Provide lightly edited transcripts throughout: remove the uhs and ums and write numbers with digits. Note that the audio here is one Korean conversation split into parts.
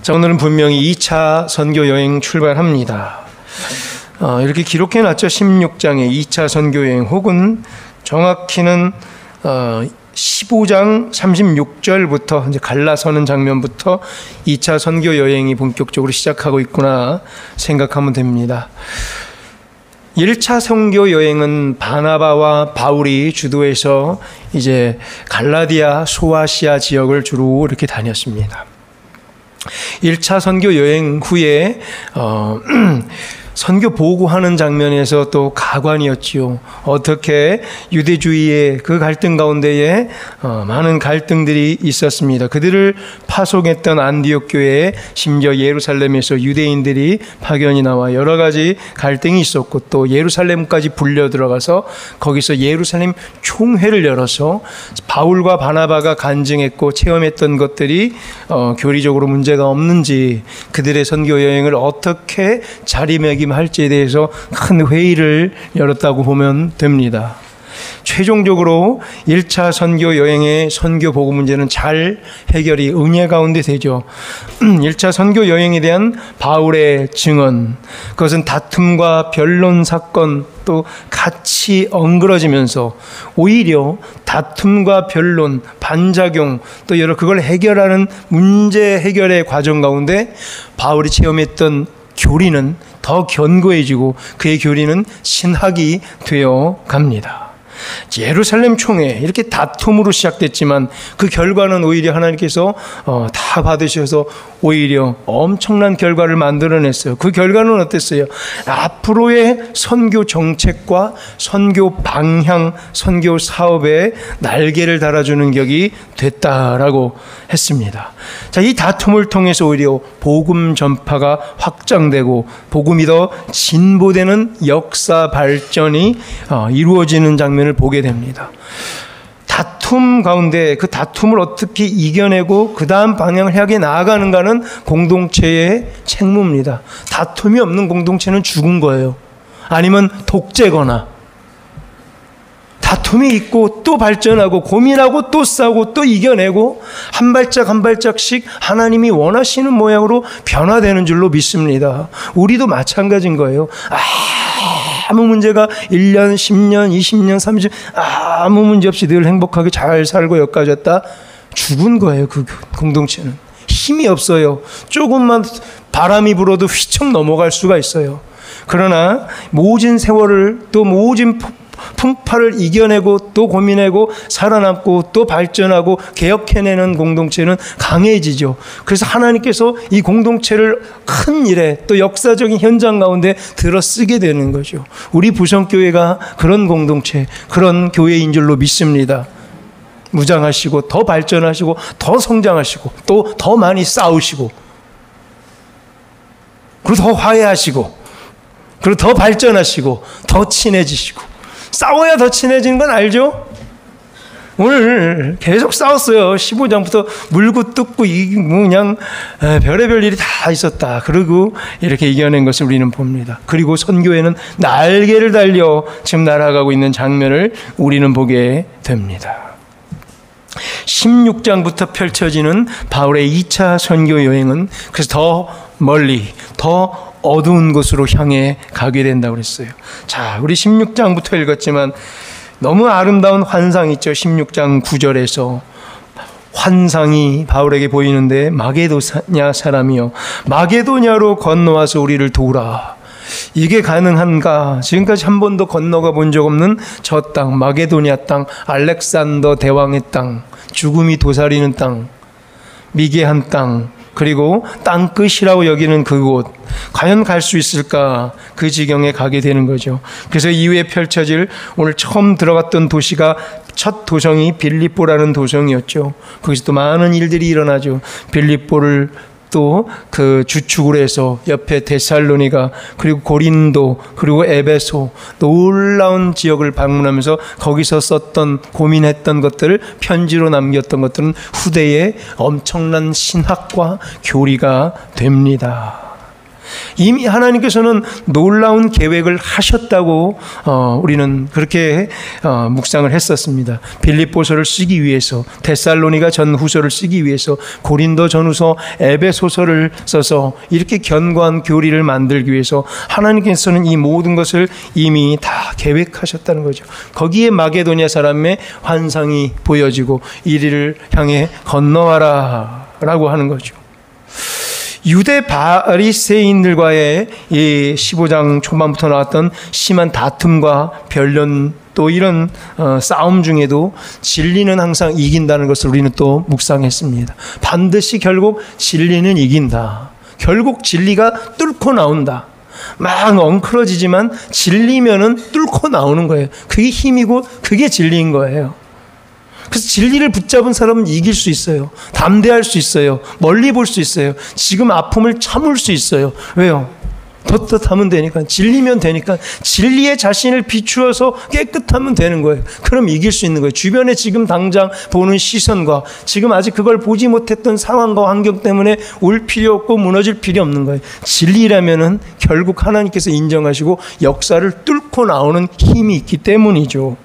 자, 오늘은 분명히 2차 선교 여행 출발합니다. 이렇게 기록해 놨죠. 16장의 2차 선교 여행, 혹은 정확히는 15장 36절부터 이제 갈라서는 장면부터 2차 선교 여행이 본격적으로 시작하고 있구나 생각하면 됩니다. 1차 선교 여행은 바나바와 바울이 주도해서 이제 갈라디아, 소아시아 지역을 주로 이렇게 다녔습니다. 1차 선교 여행 후에 선교 보고하는 장면에서 또 가관이었지요. 어떻게 유대주의의 그 갈등 가운데에 많은 갈등들이 있었습니다. 그들을 파송했던 안디옥 교회에, 심지어 예루살렘에서 유대인들이 파견이 나와 여러 가지 갈등이 있었고, 또 예루살렘까지 불려 들어가서 거기서 예루살렘 총회를 열어서 바울과 바나바가 간증했고 체험했던 것들이 교리적으로 문제가 없는지, 그들의 선교 여행을 어떻게 자리매김 할지에 대해서 큰 회의를 열었다고 보면 됩니다. 최종적으로 1차 선교 여행의 선교 보고 문제는 잘 해결이 은혜 가운데 되죠. 1차 선교 여행에 대한 바울의 증언, 그것은 다툼과 변론 사건 또 같이 엉그러지면서 오히려 다툼과 변론, 반작용, 또 여러 그걸 해결하는 문제 해결의 과정 가운데 바울이 체험했던 교리는 더 견고해지고 그의 교리는 신학이 되어 갑니다. 예루살렘 총회, 이렇게 다툼으로 시작됐지만 그 결과는 오히려 하나님께서 다 받으셔서 오히려 엄청난 결과를 만들어냈어요. 그 결과는 어땠어요? 앞으로의 선교 정책과 선교 방향, 선교 사업에 날개를 달아주는 격이 됐다라고 했습니다. 자, 이 다툼을 통해서 오히려 복음 전파가 확장되고 복음이 더 진보되는 역사 발전이 이루어지는 장면을 보게 됩니다. 다툼 가운데 그 다툼을 어떻게 이겨내고 그 다음 방향을 향해 나아가는가는 공동체의 책무입니다. 다툼이 없는 공동체는 죽은 거예요. 아니면 독재거나, 다툼이 있고 또 발전하고 고민하고 또 싸우고 또 이겨내고 한 발짝 한 발짝씩 하나님이 원하시는 모양으로 변화되는 줄로 믿습니다. 우리도 마찬가지인 거예요. 아무 문제가 1년, 10년, 20년, 30년 아무 문제 없이 늘 행복하게 잘 살고 여기까지 왔다, 죽은 거예요. 그 공동체는 힘이 없어요. 조금만 바람이 불어도 휘청 넘어갈 수가 있어요. 그러나 모진 세월을, 또 모진 풍파를 이겨내고 또 고민하고 살아남고 또 발전하고 개혁해내는 공동체는 강해지죠. 그래서 하나님께서 이 공동체를 큰 일에, 또 역사적인 현장 가운데 들어 쓰게 되는 거죠. 우리 부성교회가 그런 공동체, 그런 교회인 줄로 믿습니다. 무장하시고 더 발전하시고 더 성장하시고 또 더 많이 싸우시고, 그리고 더 화해하시고, 그리고 더 발전하시고 더 친해지시고. 싸워야 더 친해지는 건 알죠? 오늘 계속 싸웠어요. 15장부터 물고 뜯고 그냥 별의별 일이 다 있었다. 그리고 이렇게 이겨낸 것을 우리는 봅니다. 그리고 선교회는 날개를 달려 지금 날아가고 있는 장면을 우리는 보게 됩니다. 16장부터 펼쳐지는 바울의 2차 선교 여행은 그래서 더 멀리, 더 어두운 곳으로 향해 가게 된다고 그랬어요. 자, 우리 16장부터 읽었지만 너무 아름다운 환상 있죠. 16장 9절에서 환상이 바울에게 보이는데, 마게도냐 사람이여 마게도냐로 건너와서 우리를 도우라. 이게 가능한가? 지금까지 한 번도 건너가 본 적 없는 저 땅, 마게도냐 땅, 알렉산더 대왕의 땅, 죽음이 도사리는 땅, 미개한 땅, 그리고 땅끝이라고 여기는 그곳, 과연 갈 수 있을까? 그 지경에 가게 되는 거죠. 그래서 이후에 펼쳐질, 오늘 처음 들어갔던 도시가, 첫 도성이 빌립보라는 도성이었죠. 거기서 또 많은 일들이 일어나죠. 빌립보를 또 그 주축으로 해서 옆에 데살로니가, 그리고 고린도, 그리고 에베소, 놀라운 지역을 방문하면서 거기서 썼던, 고민했던 것들을 편지로 남겼던 것들은 후대에 엄청난 신학과 교리가 됩니다. 이미 하나님께서는 놀라운 계획을 하셨다고 우리는 그렇게 묵상을 했었습니다. 빌립보서를 쓰기 위해서, 데살로니가 전후서를 쓰기 위해서, 고린도 전후서, 에베소서를 써서 이렇게 견고한 교리를 만들기 위해서 하나님께서는 이 모든 것을 이미 다 계획하셨다는 거죠. 거기에 마게도냐 사람의 환상이 보여지고 이리를 향해 건너와라 라고 하는 거죠. 유대 바리새인들과의 이 15장 초반부터 나왔던 심한 다툼과 변론, 또 이런 싸움 중에도 진리는 항상 이긴다는 것을 우리는 또 묵상했습니다. 반드시 결국 진리는 이긴다. 결국 진리가 뚫고 나온다. 막 엉클어지지만 진리면은 뚫고 나오는 거예요. 그게 힘이고 그게 진리인 거예요. 그래서 진리를 붙잡은 사람은 이길 수 있어요. 담대할 수 있어요. 멀리 볼 수 있어요. 지금 아픔을 참을 수 있어요. 왜요? 떳떳하면 되니까, 진리면 되니까, 진리에 자신을 비추어서 깨끗하면 되는 거예요. 그럼 이길 수 있는 거예요. 주변에 지금 당장 보는 시선과 지금 아직 그걸 보지 못했던 상황과 환경 때문에 울 필요 없고 무너질 필요 없는 거예요. 진리라면은 결국 하나님께서 인정하시고 역사를 뚫고 나오는 힘이 있기 때문이죠.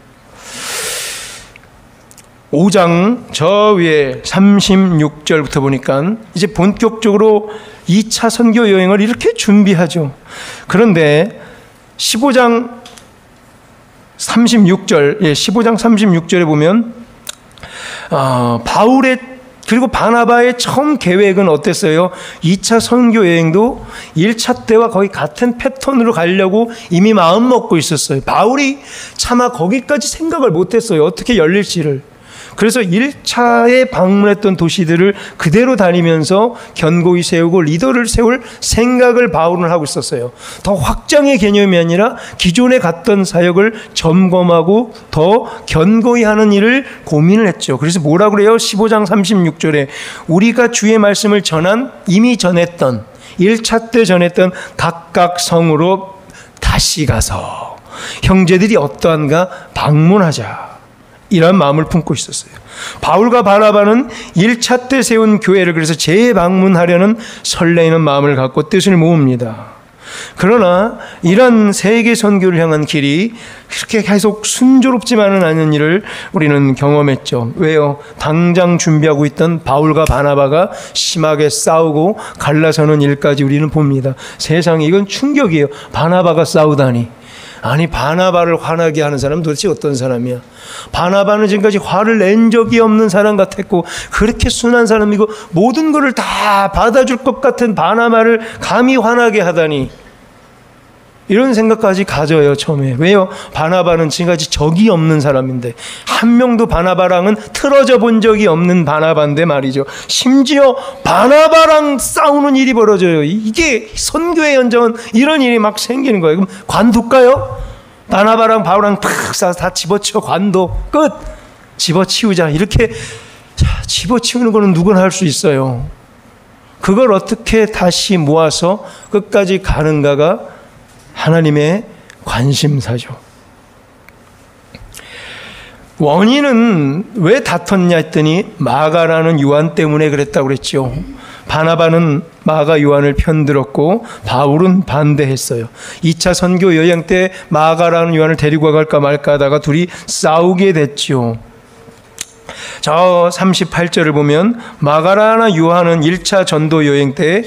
5장 저 위에 36절부터 보니까 이제 본격적으로 2차 선교 여행을 이렇게 준비하죠. 그런데 15장 36절, 15장 36절에 보면 바울의 그리고 바나바의 처음 계획은 어땠어요? 2차 선교 여행도 1차 때와 거의 같은 패턴으로 가려고 이미 마음 먹고 있었어요. 바울이 차마 거기까지 생각을 못했어요. 어떻게 열릴지를. 그래서 1차에 방문했던 도시들을 그대로 다니면서 견고히 세우고 리더를 세울 생각을 바울은 하고 있었어요. 더 확장의 개념이 아니라 기존에 갔던 사역을 점검하고 더 견고히 하는 일을 고민을 했죠. 그래서 뭐라고 그래요? 15장 36절에 우리가 주의 말씀을 이미 전했던 1차 때 전했던 각각 성으로 다시 가서 형제들이 어떠한가 방문하자. 이런 마음을 품고 있었어요. 바울과 바나바는 1차 때 세운 교회를 그래서 재방문하려는 설레이는 마음을 갖고 뜻을 모읍니다. 그러나 이런 세계 선교를 향한 길이 그렇게 계속 순조롭지만은 않은 일을 우리는 경험했죠. 왜요? 당장 준비하고 있던 바울과 바나바가 심하게 싸우고 갈라서는 일까지 우리는 봅니다. 세상에 이건 충격이에요. 바나바가 싸우다니. 아니, 바나바를 화나게 하는 사람은 도대체 어떤 사람이야? 바나바는 지금까지 화를 낸 적이 없는 사람 같았고 그렇게 순한 사람이고 모든 것을 다 받아줄 것 같은 바나바를 감히 화나게 하다니, 이런 생각까지 가져요. 처음에. 왜요? 바나바는 지금까지 적이 없는 사람인데, 한 명도 바나바랑은 틀어져 본 적이 없는 바나바인데 말이죠. 심지어 바나바랑 싸우는 일이 벌어져요. 이게 선교의 현장은 이런 일이 막 생기는 거예요. 그럼 관둘까요? 바나바랑 바울랑 다 집어치워. 관도 끝. 집어치우자. 이렇게 집어치우는 거는 누구나 할 수 있어요. 그걸 어떻게 다시 모아서 끝까지 가는가가 하나님의 관심사죠. 원인은 왜 다퉜냐 했더니 마가라는 요한 때문에 그랬다고 그랬죠. 바나바는 마가 요한을 편들었고 바울은 반대했어요. 2차 선교 여행 때 마가라는 요한을 데리고 갈까 말까 하다가 둘이 싸우게 됐죠. 저 38절을 보면 마가라나 요한은 1차 전도 여행 때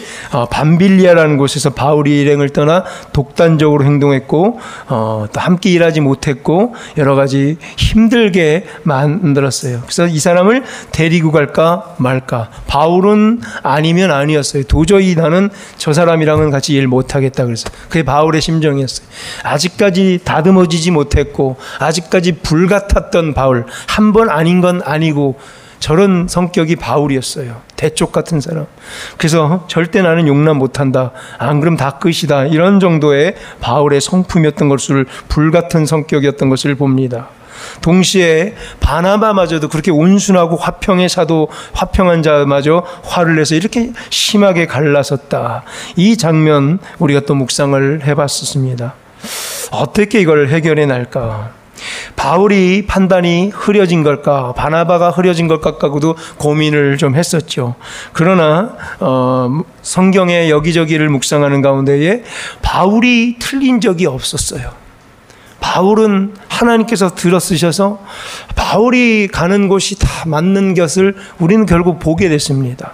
밤빌리아라는 곳에서 바울이 일행을 떠나 독단적으로 행동했고 또 함께 일하지 못했고 여러 가지 힘들게 만들었어요. 그래서 이 사람을 데리고 갈까 말까. 바울은 아니면 아니었어요. 도저히 나는 저 사람이랑은 같이 일 못하겠다 그래서. 그게 바울의 심정이었어요. 아직까지 다듬어지지 못했고 아직까지 불같았던 바울, 한 번 아닌 건 아니고 저런 성격이 바울이었어요. 대쪽 같은 사람. 그래서 절대 나는 용납 못한다. 안 그럼 다 끝이다. 이런 정도의 바울의 성품이었던 것을, 불같은 성격이었던 것을 봅니다. 동시에 바나바마저도 그렇게 온순하고 화평의 사도, 화평한 자마저 화를 내서 이렇게 심하게 갈라섰다. 이 장면 우리가 또 묵상을 해봤었습니다. 어떻게 이걸 해결해 낼까? 바울이 판단이 흐려진 걸까, 바나바가 흐려진 걸까 하고도 고민을 좀 했었죠. 그러나 성경의 여기저기를 묵상하는 가운데에 바울이 틀린 적이 없었어요. 바울은 하나님께서 들어쓰셔서 바울이 가는 곳이 다 맞는 것을 우리는 결국 보게 됐습니다.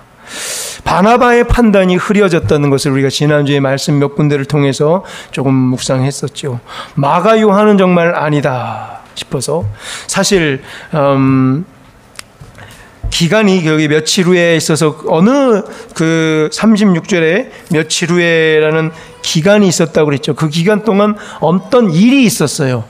바나바의 판단이 흐려졌다는 것을 우리가 지난주에 말씀 몇 군데를 통해서 조금 묵상했었죠. 마가 요한은 정말 아니다 싶어서, 사실 기간이 여기 며칠 후에 있어서 어느 그 36절에 며칠 후에라는 기간이 있었다고 그랬죠. 그 기간 동안 어떤 일이 있었어요.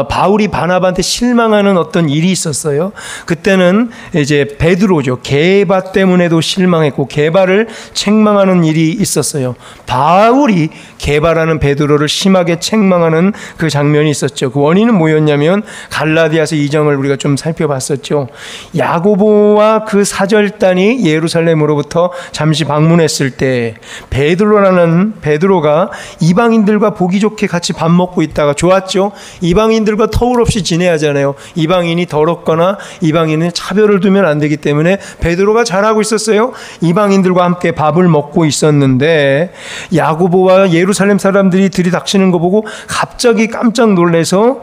바울이 바나바한테 실망하는 어떤 일이 있었어요. 그때는 이제 베드로죠. 게바 때문에도 실망했고 게바를 책망하는 일이 있었어요. 바울이 게바라는 베드로를 심하게 책망하는 그 장면이 있었죠. 그 원인은 뭐였냐면 갈라디아서 2장을 우리가 좀 살펴봤었죠. 야고보와 그 사절단이 예루살렘으로부터 잠시 방문했을 때 베드로가 이방인들과 보기 좋게 같이 밥 먹고 있다가, 좋았죠. 이방인들과 터울 없이 지내야 하잖아요. 이방인이 더럽거나 이방인은 차별을 두면 안 되기 때문에 베드로가 잘하고 있었어요. 이방인들과 함께 밥을 먹고 있었는데 야고보와 예루살렘 사람들이 들이닥치는 거 보고 갑자기 깜짝 놀라서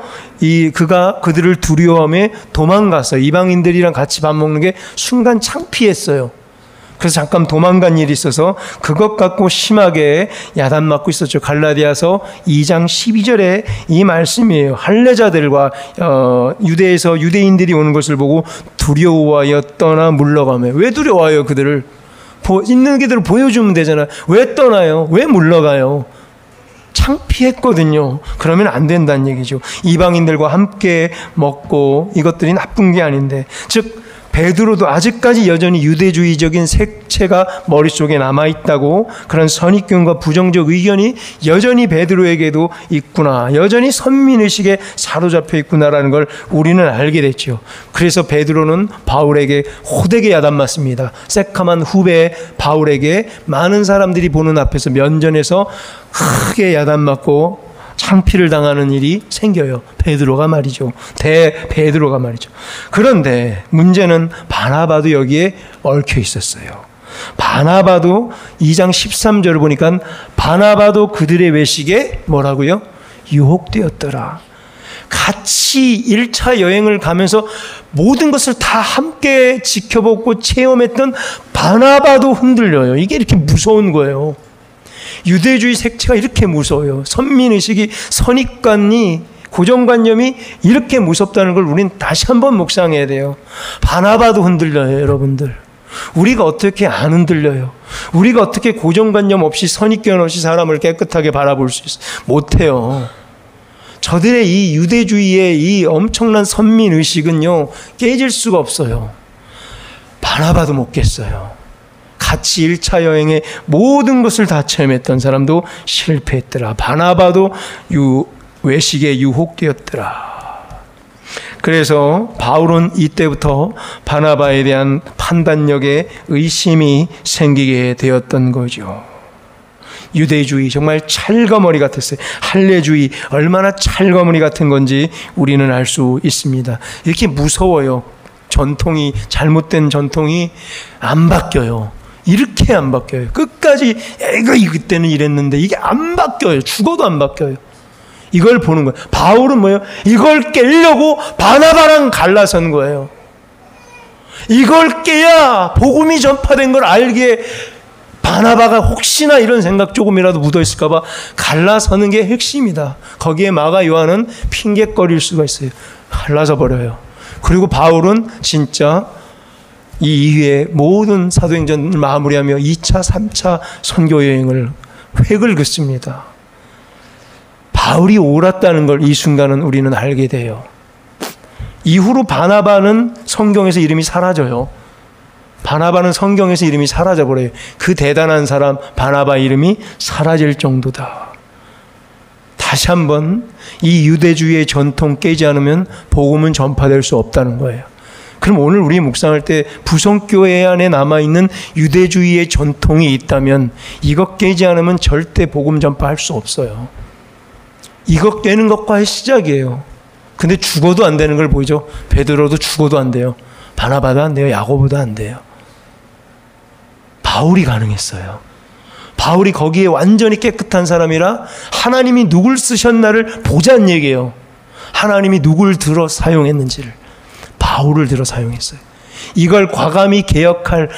그들을 두려워하며 도망갔어요. 이방인들이랑 같이 밥 먹는 게 순간 창피했어요. 그래서 잠깐 도망간 일이 있어서 그것 갖고 심하게 야단맞고 있었죠. 갈라디아서 2장 12절에 이 말씀이에요. 할례자들과 유대에서 유대인들이 오는 것을 보고 두려워하여 떠나 물러가며. 왜 두려워해요? 그들을 있는 그대로 보여주면 되잖아요. 왜 떠나요? 왜 물러가요? 창피했거든요. 그러면 안 된다는 얘기죠. 이방인들과 함께 먹고 이것들이 나쁜 게 아닌데, 즉 베드로도 아직까지 여전히 유대주의적인 색채가 머릿속에 남아있다고, 그런 선입견과 부정적 의견이 여전히 베드로에게도 있구나, 여전히 선민의식에 사로잡혀 있구나라는 걸 우리는 알게 됐죠. 그래서 베드로는 바울에게 호되게 야단맞습니다. 새카만 후배 바울에게 많은 사람들이 보는 앞에서 면전에서 크게 야단맞고 창피를 당하는 일이 생겨요. 베드로가 말이죠. 베드로가 말이죠. 그런데 문제는 바나바도 여기에 얽혀 있었어요. 바나바도 2장 13절을 보니까 바나바도 그들의 외식에 뭐라고요? 유혹되었더라. 같이 1차 여행을 가면서 모든 것을 다 함께 지켜보고 체험했던 바나바도 흔들려요. 이게 이렇게 무서운 거예요. 유대주의 색채가 이렇게 무서워요. 선민의식이, 선입관이, 고정관념이 이렇게 무섭다는 걸 우리는 다시 한번 묵상해야 돼요. 바나바도 흔들려요, 여러분들. 우리가 어떻게 안 흔들려요? 우리가 어떻게 고정관념 없이, 선입견 없이 사람을 깨끗하게 바라볼 수 있어요? 못해요. 저들의 이 유대주의의 이 엄청난 선민의식은요, 깨질 수가 없어요. 바나바도 못 깼어요. 같이 1차 여행에 모든 것을 다 체험했던 사람도 실패했더라. 바나바도 외식에 유혹되었더라. 그래서 바울은 이때부터 바나바에 대한 판단력에 의심이 생기게 되었던 거죠. 유대주의 정말 찰거머리 같았어요. 할례주의 얼마나 찰거머리 같은 건지 우리는 알 수 있습니다. 이렇게 무서워요. 전통이, 잘못된 전통이 안 바뀌어요. 이렇게 안 바뀌어요. 끝까지 이거 그때는 이랬는데 이게 안 바뀌어요. 죽어도 안 바뀌어요. 이걸 보는 거예요. 바울은 뭐예요? 이걸 깨려고 바나바랑 갈라선 거예요. 이걸 깨야 복음이 전파된 걸 알게, 바나바가 혹시나 이런 생각 조금이라도 묻어있을까 봐 갈라서는 게 핵심이다. 거기에 마가 요한은 핑계거릴 수가 있어요. 갈라서 버려요. 그리고 바울은 진짜 이 이후에 모든 사도행전을 마무리하며 2차, 3차 선교 여행을 획을 긋습니다. 바울이 옳았다는 걸 이 순간은 우리는 알게 돼요. 이후로 바나바는 성경에서 이름이 사라져요. 바나바는 성경에서 이름이 사라져버려요. 그 대단한 사람 바나바 이름이 사라질 정도다. 다시 한번 이 유대주의의 전통 깨지 않으면 복음은 전파될 수 없다는 거예요. 그럼 오늘 우리 묵상할 때 부성교회 안에 남아있는 유대주의의 전통이 있다면 이것 깨지 않으면 절대 복음 전파할 수 없어요. 이것 깨는 것과의 시작이에요. 근데 죽어도 안 되는 걸 보이죠. 베드로도 죽어도 안 돼요. 바나바도 안 돼요. 야고보도 안 돼요. 바울이 가능했어요. 바울이 거기에 완전히 깨끗한 사람이라 하나님이 누굴 쓰셨나를 보자는 얘기예요. 하나님이 누굴 들어 사용했는지를. 바울을 들어 사용했어요. 이걸 과감히 개혁할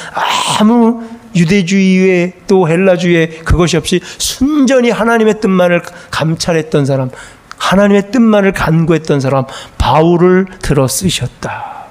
아무 유대주의의 또 헬라주의의 그것이 없이 순전히 하나님의 뜻만을 감찰했던 사람, 하나님의 뜻만을 간구했던 사람 바울을 들어 쓰셨다.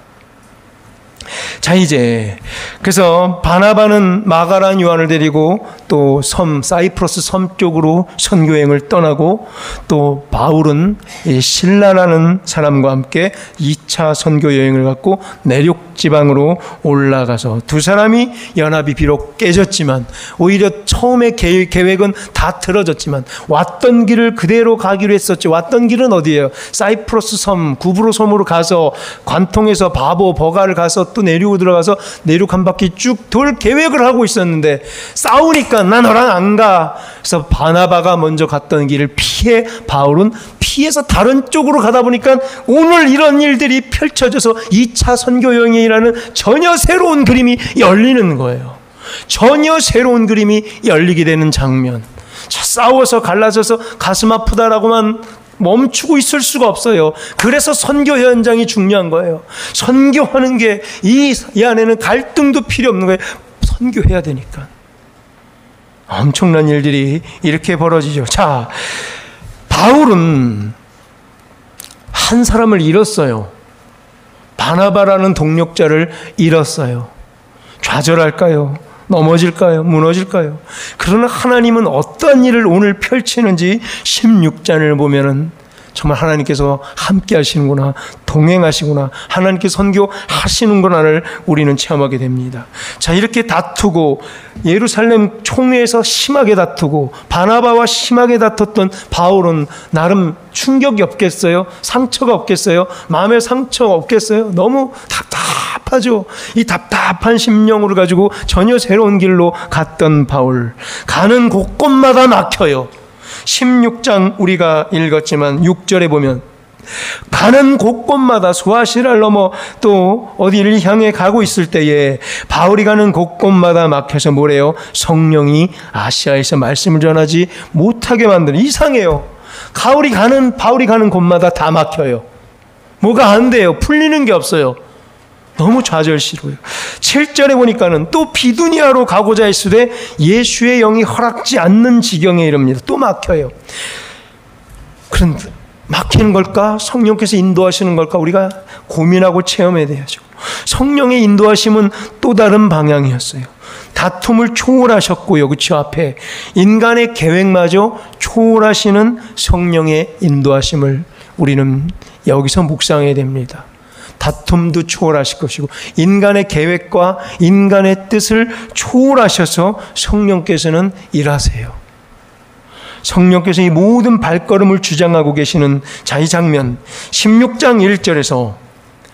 자, 이제 그래서 바나바는 마가란 요한을 데리고 또 사이프러스 섬 쪽으로 선교행을 떠나고, 또 바울은 신라라는 사람과 함께 2차 선교 여행을 갖고 내륙 지방으로 올라가서 두 사람이 연합이 비록 깨졌지만, 오히려 처음에 계획은 다 틀어졌지만 왔던 길을 그대로 가기로 했었죠. 왔던 길은 어디예요? 사이프러스 섬, 구브로 섬으로 가서 관통해서 버가를 가서 또 내륙으로 들어가서 내륙 한 바퀴 쭉 돌 계획을 하고 있었는데, 싸우니까 나 너랑 안 가. 그래서 바나바가 먼저 갔던 길을 피해 바울은 피해서 다른 쪽으로 가다 보니까 오늘 이런 일들이 펼쳐져서 2차 선교 여행이라는 전혀 새로운 그림이 열리는 거예요. 전혀 새로운 그림이 열리게 되는 장면. 싸워서 갈라져서 가슴 아프다라고만 멈추고 있을 수가 없어요. 그래서 선교 현장이 중요한 거예요. 선교하는 게 이 안에는 갈등도 필요 없는 거예요. 선교해야 되니까. 엄청난 일들이 이렇게 벌어지죠. 자, 바울은 한 사람을 잃었어요. 바나바라는 동력자를 잃었어요. 좌절할까요? 넘어질까요? 무너질까요? 그러나 하나님은 어떤 일을 오늘 펼치는지 16장을 보면은 정말 하나님께서 함께 하시는구나, 동행하시구나, 하나님께서 선교하시는구나를 우리는 체험하게 됩니다. 자, 이렇게 다투고 예루살렘 총회에서 심하게 다투고 바나바와 심하게 다퉜던 바울은 나름 충격이 없겠어요? 상처가 없겠어요? 마음의 상처가 없겠어요? 너무 답답하죠. 이 답답한 심령으로 가지고 전혀 새로운 길로 갔던 바울, 가는 곳곳마다 막혀요. 16장 우리가 읽었지만 6절에 보면 가는 곳곳마다 수아시라를 넘어 또 어디를 향해 가고 있을 때에 바울이 가는 곳곳마다 막혀서 뭐래요? 성령이 아시아에서 말씀을 전하지 못하게 만드는, 이상해요. 바울이 가는 곳마다 다 막혀요. 뭐가 안 돼요. 풀리는 게 없어요. 너무 좌절스러워요. 7절에 보니까는 또 비두니아로 가고자 했으되 예수의 영이 허락지 않는 지경에 이릅니다. 또 막혀요. 그런데 막히는 걸까? 성령께서 인도하시는 걸까? 우리가 고민하고 체험해야 돼야죠. 성령의 인도하심은 또 다른 방향이었어요. 다툼을 초월하셨고요. 그쵸? 앞에 인간의 계획마저 초월하시는 성령의 인도하심을 우리는 여기서 묵상해야 됩니다. 다툼도 초월하실 것이고 인간의 계획과 인간의 뜻을 초월하셔서 성령께서는 일하세요. 성령께서 이 모든 발걸음을 주장하고 계시는 자, 이 장면 16장 1절에서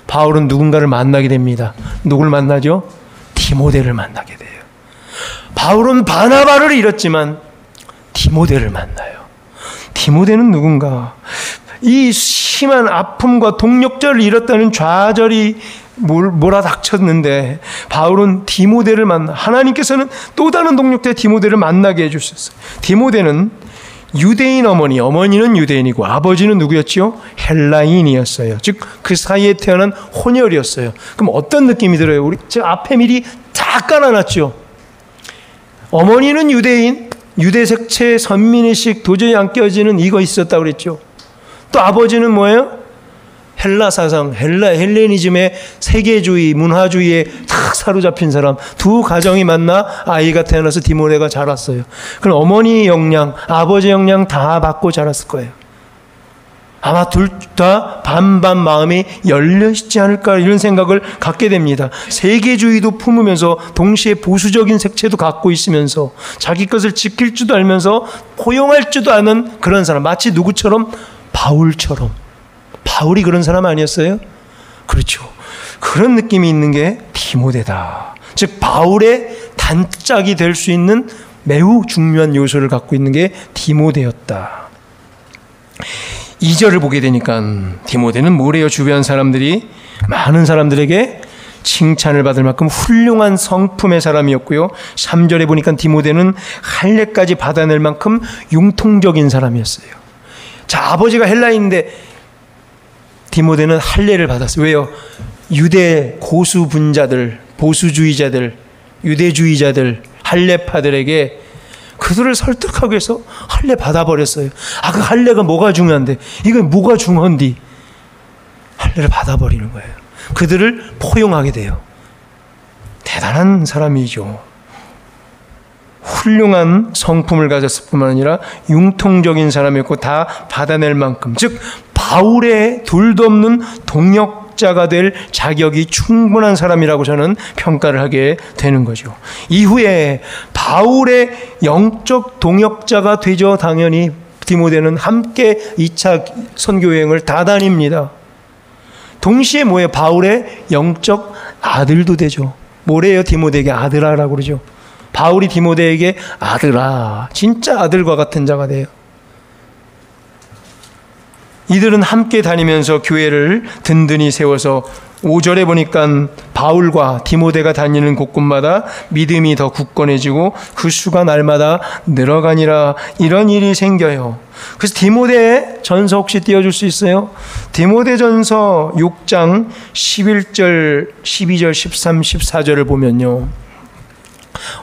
바울은 누군가를 만나게 됩니다. 누굴 만나죠? 디모데를 만나게 돼요. 바울은 바나바를 잃었지만 디모데를 만나요. 디모데는 누군가? 이 심한 아픔과 동력자를 잃었다는 좌절이 몰아닥쳤는데 바울은 디모데를 하나님께서는 또 다른 동력자 디모데를 만나게 해주셨어요. 디모데는 유대인 어머니는 유대인이고 아버지는 누구였죠? 헬라인이었어요. 즉 그 사이에 태어난 혼혈이었어요. 그럼 어떤 느낌이 들어요? 우리 제가 앞에 미리 다 깔아놨죠. 어머니는 유대인, 유대 색채 선민의식 도저히 안 껴지는 이거 있었다고 그랬죠. 또 아버지는 뭐예요? 헬라 사상, 헬레니즘의 세계주의, 문화주의에 탁 사로잡힌 사람. 두 가정이 만나 아이가 태어나서 디모데가 자랐어요. 그럼 어머니 영향, 아버지 영향 다 받고 자랐을 거예요. 아마 둘 다 반반 마음이 열려있지 않을까 이런 생각을 갖게 됩니다. 세계주의도 품으면서 동시에 보수적인 색채도 갖고 있으면서 자기 것을 지킬 줄도 알면서 포용할 줄도 아는 그런 사람. 마치 누구처럼? 바울처럼. 바울이 그런 사람 아니었어요? 그렇죠. 그런 느낌이 있는 게 디모데다. 즉 바울의 단짝이 될 수 있는 매우 중요한 요소를 갖고 있는 게 디모데였다. 2절을 보게 되니까 디모데는 뭐래요? 주변 사람들이 많은 사람들에게 칭찬을 받을 만큼 훌륭한 성품의 사람이었고요. 3절에 보니까 디모데는 할례까지 받아낼 만큼 융통적인 사람이었어요. 자, 아버지가 헬라인인데 디모데는 할례를 받았어요. 왜요? 유대 고수분자들, 보수주의자들, 유대주의자들, 할례파들에게 그들을 설득하기 위해서 할례 받아버렸어요. 아, 그 할례가 뭐가 중요한데? 이거 뭐가 중요한디? 할례를 받아버리는 거예요. 그들을 포용하게 돼요. 대단한 사람이죠. 훌륭한 성품을 가졌을 뿐만 아니라 융통적인 사람이었고 다 받아낼 만큼, 즉 바울의 둘도 없는 동역자가 될 자격이 충분한 사람이라고 저는 평가를 하게 되는 거죠. 이후에 바울의 영적 동역자가 되죠. 당연히 디모데는 함께 2차 선교 여행을 다 다닙니다. 동시에 뭐예요? 바울의 영적 아들도 되죠. 뭐래요? 디모데에게 아들아라고 그러죠. 바울이 디모데에게 아들아, 진짜 아들과 같은 자가 돼요. 이들은 함께 다니면서 교회를 든든히 세워서 5절에 보니까 바울과 디모데가 다니는 곳곳마다 믿음이 더 굳건해지고 그 수가 날마다 늘어가니라. 이런 일이 생겨요. 그래서 디모데 전서 혹시 띄워줄 수 있어요? 디모데 전서 6장 11절, 12절, 13, 14절을 보면요,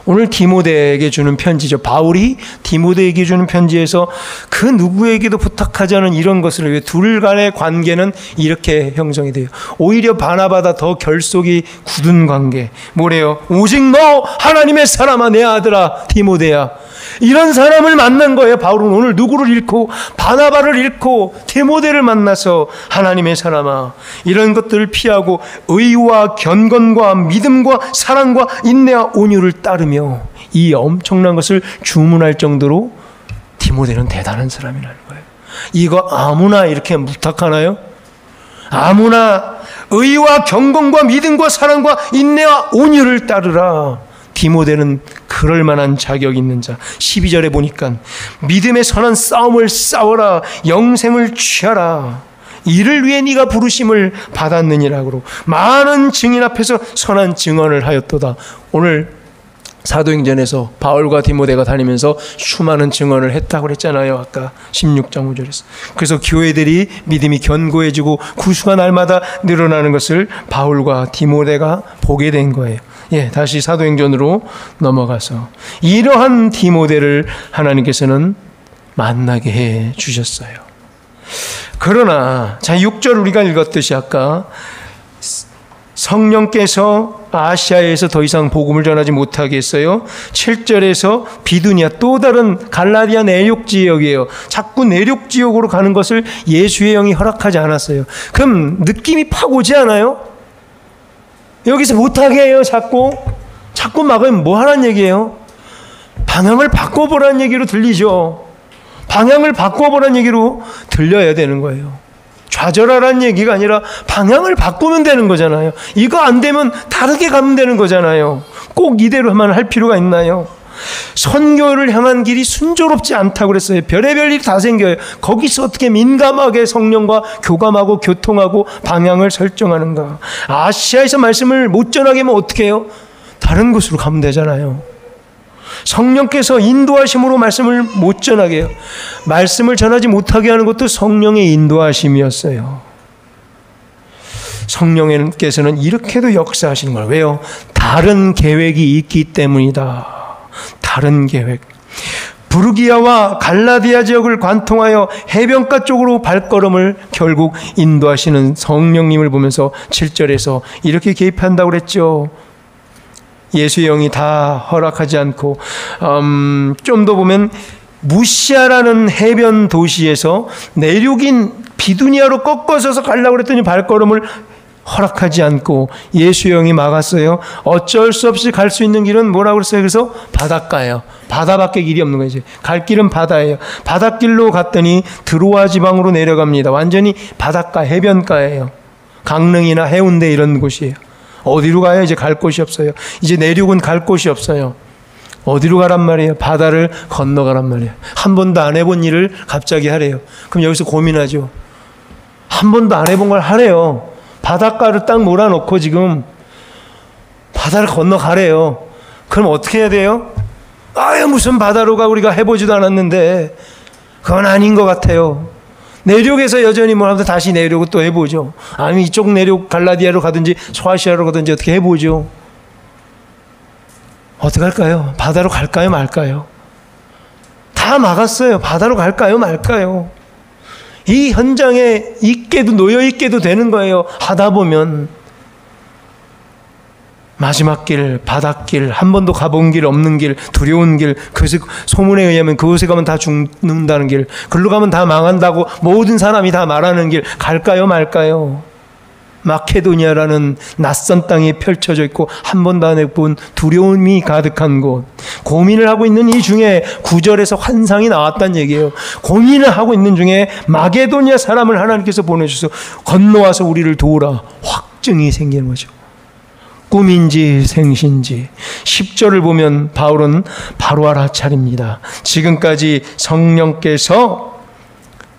오늘 디모데에게 주는 편지죠. 바울이 디모데에게 주는 편지에서 그 누구에게도 부탁하지 않은 이런 것을 위해 둘 간의 관계는 이렇게 형성이 돼요. 오히려 바나바다 더 결속이 굳은 관계. 뭐래요? 오직 너 하나님의 사람아, 내 아들아 디모데야. 이런 사람을 만난 거예요. 바울은 오늘 누구를 잃고 바나바를 잃고 디모데를 만나서 하나님의 사람아, 이런 것들을 피하고 의와 견건과 믿음과 사랑과 인내와 온유를 따르며 이 엄청난 것을 주문할 정도로 디모데는 대단한 사람이라는 거예요. 이거 아무나 이렇게 부탁하나요? 아무나 의와 경건과 믿음과 사랑과 인내와 온유를 따르라. 디모데는 그럴 만한 자격 있는 자. 12절에 보니까 믿음의 선한 싸움을 싸워라, 영생을 취하라. 이를 위해 네가 부르심을 받았느니라고 많은 증인 앞에서 선한 증언을 하였도다. 오늘 사도행전에서 바울과 디모데가 다니면서 수많은 증언을 했다고 그랬잖아요. 아까 16장 5절에서. 그래서 교회들이 믿음이 견고해지고 구수가 날마다 늘어나는 것을 바울과 디모데가 보게 된 거예요. 예, 다시 사도행전으로 넘어가서 이러한 디모데를 하나님께서는 만나게 해 주셨어요. 그러나 자, 6절 우리가 읽었듯이 아까 성령께서 아시아에서 더 이상 복음을 전하지 못하게 했어요. 7절에서 비두니아, 또 다른 갈라디아 내륙 지역이에요. 자꾸 내륙 지역으로 가는 것을 예수의 영이 허락하지 않았어요. 그럼 느낌이 팍 오지 않아요? 여기서 못하게 해요. 자꾸 막으면 뭐 하라는 얘기예요? 방향을 바꿔보라는 얘기로 들리죠. 방향을 바꿔보라는 얘기로 들려야 되는 거예요. 좌절하라는 얘기가 아니라 방향을 바꾸면 되는 거잖아요. 이거 안 되면 다르게 가면 되는 거잖아요. 꼭 이대로만 할 필요가 있나요? 선교를 향한 길이 순조롭지 않다고 그랬어요. 별의별 일이 다 생겨요. 거기서 어떻게 민감하게 성령과 교감하고 교통하고 방향을 설정하는가. 아시아에서 말씀을 못 전하게 하면 어떻게 해요? 다른 곳으로 가면 되잖아요. 성령께서 인도하심으로 말씀을 못 전하게 해요. 말씀을 전하지 못하게 하는 것도 성령의 인도하심이었어요. 성령께서는 이렇게도 역사하시는 거예요. 왜요? 다른 계획이 있기 때문이다. 다른 계획. 부르기아와 갈라디아 지역을 관통하여 해변가 쪽으로 발걸음을 결국 인도하시는 성령님을 보면서 7절에서 이렇게 개입한다고 그랬죠. 예수의 영이 다 허락하지 않고 좀 더 보면 무시아라는 해변 도시에서 내륙인 비두니아로 꺾어서서 가려고 그랬더니 발걸음을 허락하지 않고 예수의 영이 막았어요. 어쩔 수 없이 갈 수 있는 길은 뭐라고 그랬어요? 그래서 바닷가예요. 바다밖에 길이 없는 거죠. 갈 길은 바다예요. 바닷길로 갔더니 드로아 지방으로 내려갑니다. 완전히 바닷가, 해변가예요. 강릉이나 해운대 이런 곳이에요. 어디로 가요? 이제 갈 곳이 없어요. 이제 내륙은 갈 곳이 없어요. 어디로 가란 말이에요? 바다를 건너가란 말이에요. 한 번도 안 해본 일을 갑자기 하래요. 그럼 여기서 고민하죠. 한 번도 안 해본 걸 하래요. 바닷가를 딱 몰아놓고 지금 바다를 건너가래요. 그럼 어떻게 해야 돼요? 아유, 무슨 바다로 가, 우리가 해보지도 않았는데. 그건 아닌 것 같아요. 내륙에서 여전히 뭘 하면서 다시 내려고 또 해보죠. 아니면 이쪽 내륙 갈라디아로 가든지 소아시아로 가든지 어떻게 해보죠. 어떻게 할까요? 바다로 갈까요 말까요? 다 막았어요. 바다로 갈까요 말까요? 이 현장에 있게도 놓여있게도 되는 거예요. 하다 보면. 마지막 길, 바닷길, 한 번도 가본 길, 없는 길, 두려운 길, 그것이 소문에 의하면 그곳에 가면 다 죽는다는 길, 글로 가면 다 망한다고 모든 사람이 다 말하는 길, 갈까요 말까요? 마케도니아라는 낯선 땅이 펼쳐져 있고 한 번도 안 해본 두려움이 가득한 곳, 고민을 하고 있는 이 중에 9절에서 환상이 나왔다는 얘기예요. 고민을 하고 있는 중에 마게도니아 사람을 하나님께서 보내주셔서 건너와서 우리를 도우라. 확증이 생기는 거죠. 꿈인지 생신지. 10절을 보면 바울은 바로 알아차립니다. 지금까지 성령께서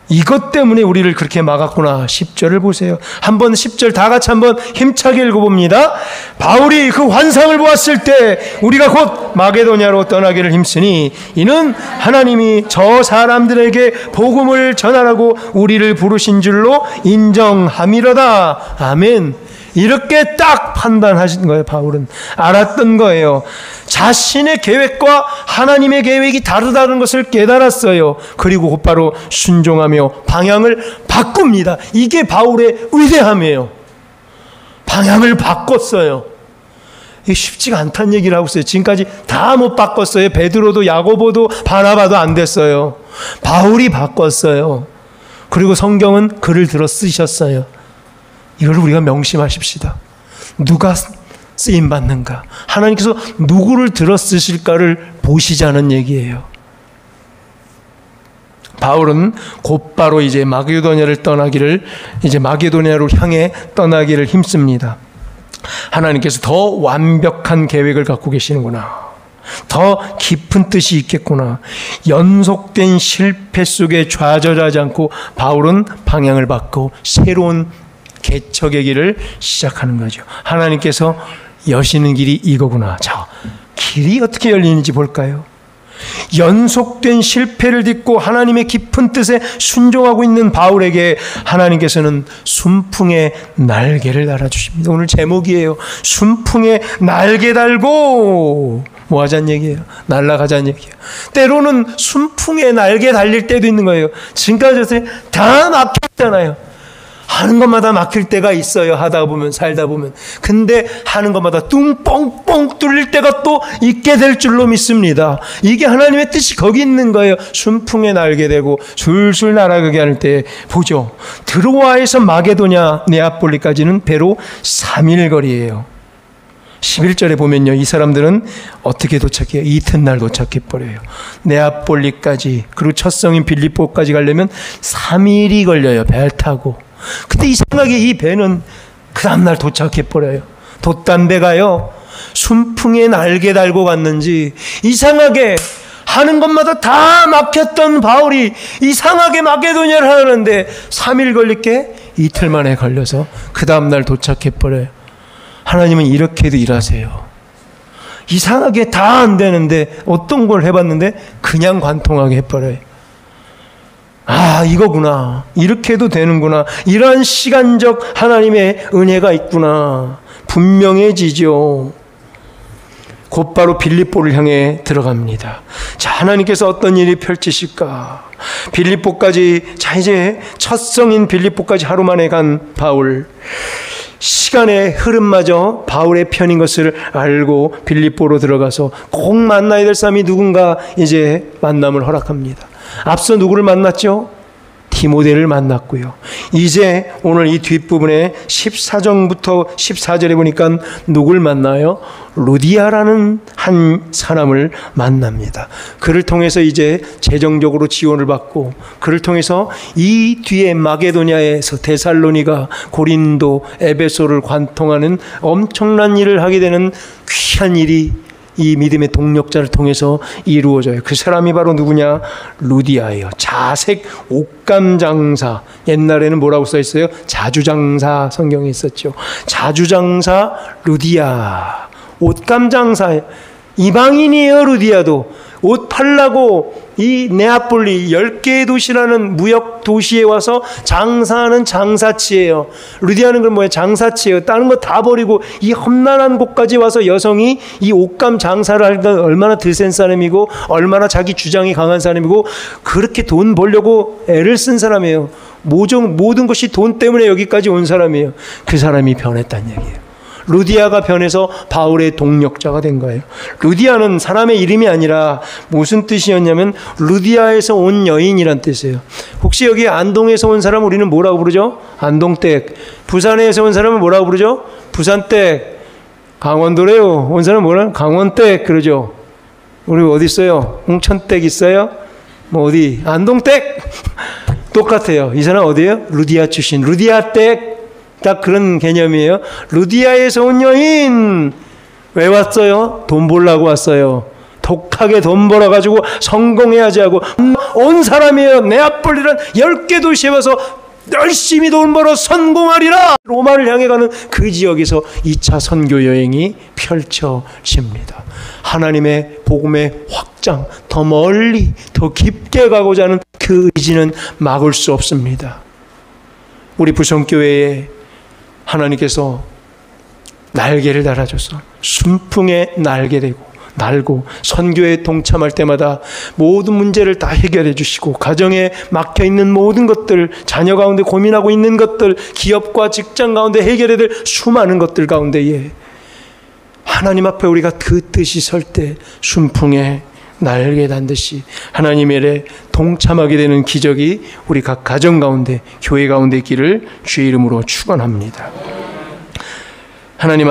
이것 때문에 우리를 그렇게 막았구나. 10절을 보세요. 한번 10절 다 같이 한번 힘차게 읽어봅니다. 바울이 그 환상을 보았을 때 우리가 곧 마게도냐로 떠나기를 힘쓰니 이는 하나님이 저 사람들에게 복음을 전하라고 우리를 부르신 줄로 인정함이로다. 아멘. 이렇게 딱 판단하신 거예요. 바울은 알았던 거예요. 자신의 계획과 하나님의 계획이 다르다는 것을 깨달았어요. 그리고 곧바로 순종하며 방향을 바꿉니다. 이게 바울의 위대함이에요. 방향을 바꿨어요. 이게 쉽지가 않다는 얘기를 하고 있어요. 지금까지 다 못 바꿨어요. 베드로도 야고보도 바나바도 안 됐어요. 바울이 바꿨어요. 그리고 성경은 글을 들어 쓰셨어요. 이걸 우리가 명심하십시다. 누가 쓰임받는가? 하나님께서 누구를 들어 쓰실까를 보시자는 얘기예요. 바울은 곧바로 이제 마게도니아로 향해 떠나기를 힘씁니다. 하나님께서 더 완벽한 계획을 갖고 계시는구나. 더 깊은 뜻이 있겠구나. 연속된 실패 속에 좌절하지 않고 바울은 방향을 바꾸고 새로운 개척의 길을 시작하는 거죠. 하나님께서 여시는 길이 이거구나. 자, 길이 어떻게 열리는지 볼까요? 연속된 실패를 딛고 하나님의 깊은 뜻에 순종하고 있는 바울에게 하나님께서는 순풍의 날개를 달아주십니다. 오늘 제목이에요. 순풍의 날개 달고 뭐 하자는 얘기예요? 날아가자는 얘기예요. 때로는 순풍의 날개 달릴 때도 있는 거예요. 지금까지 다 막혔잖아요. 하는 것마다 막힐 때가 있어요. 하다 보면, 살다 보면. 근데 하는 것마다 뚱뻥뻥 뚫릴 때가 또 있게 될 줄로 믿습니다. 이게 하나님의 뜻이 거기 있는 거예요. 순풍에 날게 되고 술술 날아가게 할 때 보죠. 드로아에서 마게도냐 네아폴리까지는 배로 3일 거리예요. 11절에 보면요, 이 사람들은 어떻게 도착해요? 이튿날 도착해버려요. 네아폴리까지, 그리고 첫 성인 빌립보까지 가려면 3일이 걸려요. 배 타고. 근데 이상하게 이 배는 그 다음날 도착해버려요. 돛단 배가요, 순풍에 날개 달고 갔는지 이상하게 하는 것마다 다 막혔던 바울이 이상하게 마게도냐를 하는데 3일 걸릴게 이틀 만에 걸려서 그 다음날 도착해버려요. 하나님은 이렇게도 일하세요. 이상하게 다 안 되는데 어떤 걸 해봤는데 그냥 관통하게 해버려요. 아, 이거구나. 이렇게도 되는구나. 이러한 시간적 하나님의 은혜가 있구나. 분명해지죠. 곧바로 빌립보를 향해 들어갑니다. 자, 하나님께서 어떤 일이 펼치실까? 빌립보까지, 자, 이제 첫 성인 빌립보까지 하루 만에 간 바울. 시간의 흐름마저 바울의 편인 것을 알고 빌립보로 들어가서 꼭 만나야 될 사람이 누군가 이제 만남을 허락합니다. 앞서 누구를 만났죠? 디모데를 만났고요. 이제 오늘 이 뒷부분에 14절부터 14절에 보니까 누굴 만나요? 루디아라는 한 사람을 만납니다. 그를 통해서 이제 재정적으로 지원을 받고, 그를 통해서 이 뒤에 마게도냐에서 데살로니가, 고린도, 에베소를 관통하는 엄청난 일을 하게 되는 귀한 일이 이 믿음의 동력자를 통해서 이루어져요. 그 사람이 바로 누구냐? 루디아예요. 자색 옷감 장사. 옛날에는 뭐라고 써 있어요? 자주장사 성경에 있었죠. 자주장사 루디아. 옷감 장사. 이방인이에요. 루디아도. 옷 팔라고 이 네아폴리 10개의 도시라는 무역 도시에 와서 장사하는 장사치예요. 루디아는 그럼 뭐예요? 장사치예요. 다른 거 다 버리고 이 험난한 곳까지 와서 여성이 이 옷감 장사를 하니까 얼마나 드센 사람이고 얼마나 자기 주장이 강한 사람이고 그렇게 돈 벌려고 애를 쓴 사람이에요. 모든 것이 돈 때문에 여기까지 온 사람이에요. 그 사람이 변했다는 얘기예요. 루디아가 변해서 바울의 동력자가 된 거예요. 루디아는 사람의 이름이 아니라 무슨 뜻이었냐면 루디아에서 온 여인이란 뜻이에요. 혹시 여기 안동에서 온 사람 우리는 뭐라고 부르죠? 안동댁. 부산에서 온 사람은 뭐라고 부르죠? 부산댁. 강원도래요. 온 사람은 뭐라? 강원댁 그러죠. 우리 어디 있어요? 홍천댁 있어요? 뭐 어디? 안동댁. 똑같아요. 이 사람 어디예요? 루디아 출신. 루디아댁. 딱 그런 개념이에요. 루디아에서 온 여인. 왜 왔어요? 돈 벌라고 왔어요. 독하게 돈 벌어가지고 성공해야지 하고 온 사람이에요. 네아폴리란 10개 도시에 와서 열심히 돈 벌어 성공하리라. 로마를 향해 가는 그 지역에서 2차 선교 여행이 펼쳐집니다. 하나님의 복음의 확장, 더 멀리 더 깊게 가고자 하는 그 의지는 막을 수 없습니다. 우리 부성교회에 하나님께서 날개를 달아줘서 순풍에 날고 선교에 동참할 때마다 모든 문제를 다 해결해 주시고 가정에 막혀있는 모든 것들, 자녀 가운데 고민하고 있는 것들, 기업과 직장 가운데 해결해야 될 수많은 것들 가운데에 하나님 앞에 우리가 그 뜻이 설 때 순풍에 날개 단 듯이 하나님의 일에 동참하게 되는 기적이 우리 각 가정 가운데, 교회 가운데 있기를 주의 이름으로 축원합니다. 하나님